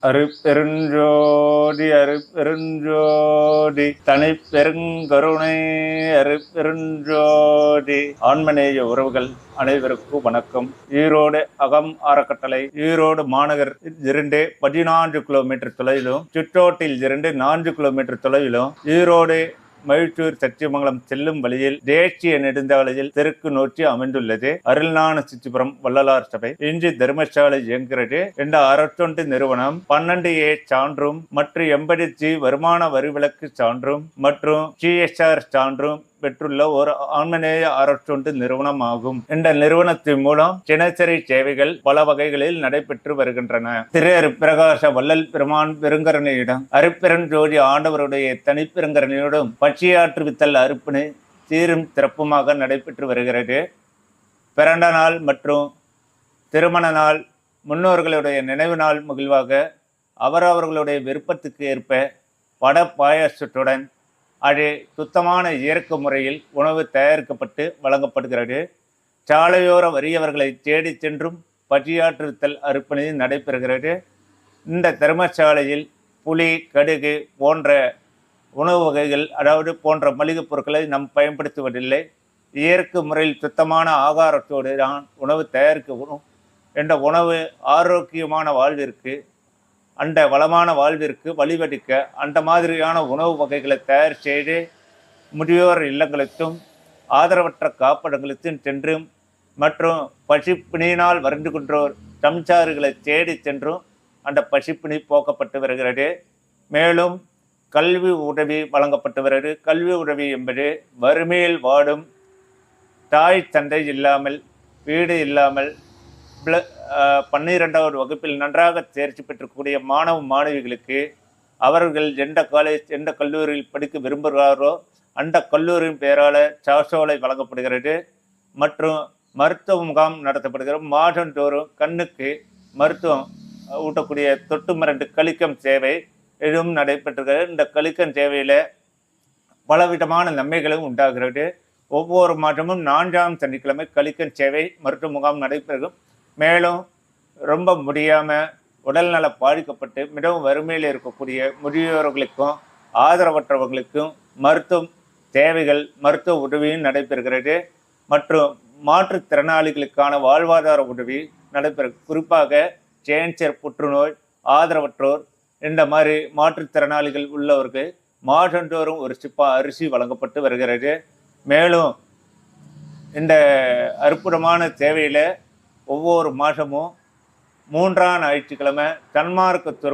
அருட்பெருஞ்சோதி அருட்பெருஞ்சோதி தனிப்பெருங்கருணை அருட்பெருஞ்சோதி. ஆன்மநேய உறவுகள் அனைவருக்கும் வணக்கம். ஈரோடு அகம் அறக்கட்டளை ஈரோடு மாநகர் இருந்து 14 கிலோமீட்டர் தொலைவிலும், சிற்றோட்டில் இருந்து 4 கிலோமீட்டர் தொலைவிலும், ஈரோடு மயில்ச்சூர் சத்தியமங்கலம் செல்லும் வழியில் தேசிய நெடுஞ்சாலையில் தெற்கு நோக்கி அமைந்துள்ளது அருள்ஞான சித்திபுரம் வள்ளலார் சபை. இன்று தர்மசாலை இயங்குகிறது. இந்த அறத்தொண்டு நிறுவனம் 12A சான்றும் மற்றும் 80G வருமான வரி விலக்கு சான்றும் மற்றும் CSR சான்றும் பெற்றுள்ள ஒரு ஆன்மநேய அறத்தொண்டு நிறுவனம் ஆகும். இந்த நிறுவனத்தின் மூலம் தினசரி சேவைகள் பல வகைகளில் நடைபெற்று வருகின்றன. திரு அருட்பிரகாச வள்ளல் பெருமான் பெருங்கரணியிடம் அருட்பெருஞ்சோதி ஆண்டவருடைய தனிப்பெருங்கரணியோடும் பட்சியாற்றுவித்தல் அர்ப்பணி சீரும் சிறப்புமாக நடைபெற்று வருகிறது. பிறந்த நாள் மற்றும் திருமண நாள், முன்னோர்களுடைய நினைவு நாள் மகிழ்வாக அவரவர்களுடைய விருப்பத்துக்கு ஏற்ப பட பாயாசத்துடன் அது சுத்தமான இயற்கை முறையில் உணவு தயாரிக்கப்பட்டு வழங்கப்படுகிறது. சாலையோர வறியவர்களை தேடி சென்றும் பட்சியாற்றுவித்தல் அர்ப்பணி நடைபெறுகிறது. இந்த தர்மசாலையில் புளி, கடுகு போன்ற உணவு வகைகள், அதாவது போன்ற மளிகை பொருட்களை நாம் பயன்படுத்துவதில்லை. இயற்கை முறையில் சுத்தமான ஆகாரத்தோடு தான் உணவு தயாரிக்கணும். என்ற உணவு ஆரோக்கியமான வாழ்விற்கு, அந்த வளமான வாழ்விற்கு வழிவகுக்க அந்த மாதிரியான உணவு வகைகளை தயார் செய்து முதியோர் இல்லங்களுக்கும் ஆதரவற்ற காப்பகங்களுக்கும் சென்றும் மற்றும் பசிப்பிணியினால் வறண்டு கொண்டோர் சம்சாரிகளை தேடி சென்றும் அந்த பசிப்பிணி போக்கப்பட்டு வருகிறது. மேலும் கல்வி உதவி வழங்கப்பட்டு வருகிறது. கல்வி உதவி என்பது வறுமையில் வாடும், தாய் தந்தை இல்லாமல், வீடு இல்லாமல் 12வது வகுப்பில் நன்றாக தேர்ச்சி பெற்றக்கூடிய மாணவ மாணவிகளுக்கு அவர்கள் எந்த கல்லூரியில் படிக்க விரும்புகிறாரோ அந்த கல்லூரியின் பெயரால் சாசோலை வழங்கப்படுகிறது. மற்றும் மருத்துவ முகாம் நடத்தப்படுகிறது. மாதந்தோறும் கண்ணுக்கு மருத்துவம் ஊட்டக்கூடிய தொட்டு மருந்து கலிக்கம் சேவை இதுவும் நடைபெற்றுகிறது. இந்த கலிக்கம் சேவையில் பலவிதமான நன்மைகளும் உண்டாகிறது. ஒவ்வொரு மாதமும் 4ஆம் சனிக்கிழமை கலிக்கம் சேவை மருத்துவ முகாம் நடைபெறும். மேலும் ரொம்ப முடியாமல் உடல்நல பாதிக்கப்பட்டு மிகவும் வறுமையில் இருக்கக்கூடிய முதியோர்களுக்கும் ஆதரவற்றவர்களுக்கும் மருத்துவ தேவைகள், மருத்துவ உதவியும் நடைபெறுகிறது. மற்றும் மாற்றுத்திறனாளிகளுக்கான வாழ்வாதார உதவி நடைபெறும். குறிப்பாக கேன்சர், புற்றுநோய், ஆதரவற்றோர், இந்த மாதிரி மாற்றுத்திறனாளிகள் உள்ளவர்கள் மாதந்தோறும் ஒரு சிப்பா அரிசி வழங்கப்பட்டு வருகிறது. மேலும் இந்த அற்புதமான சேவையில் ஒவ்வொரு மாதமும் 3ஆம் ஞாயிற்றுக்கிழமை தன்மார்க்க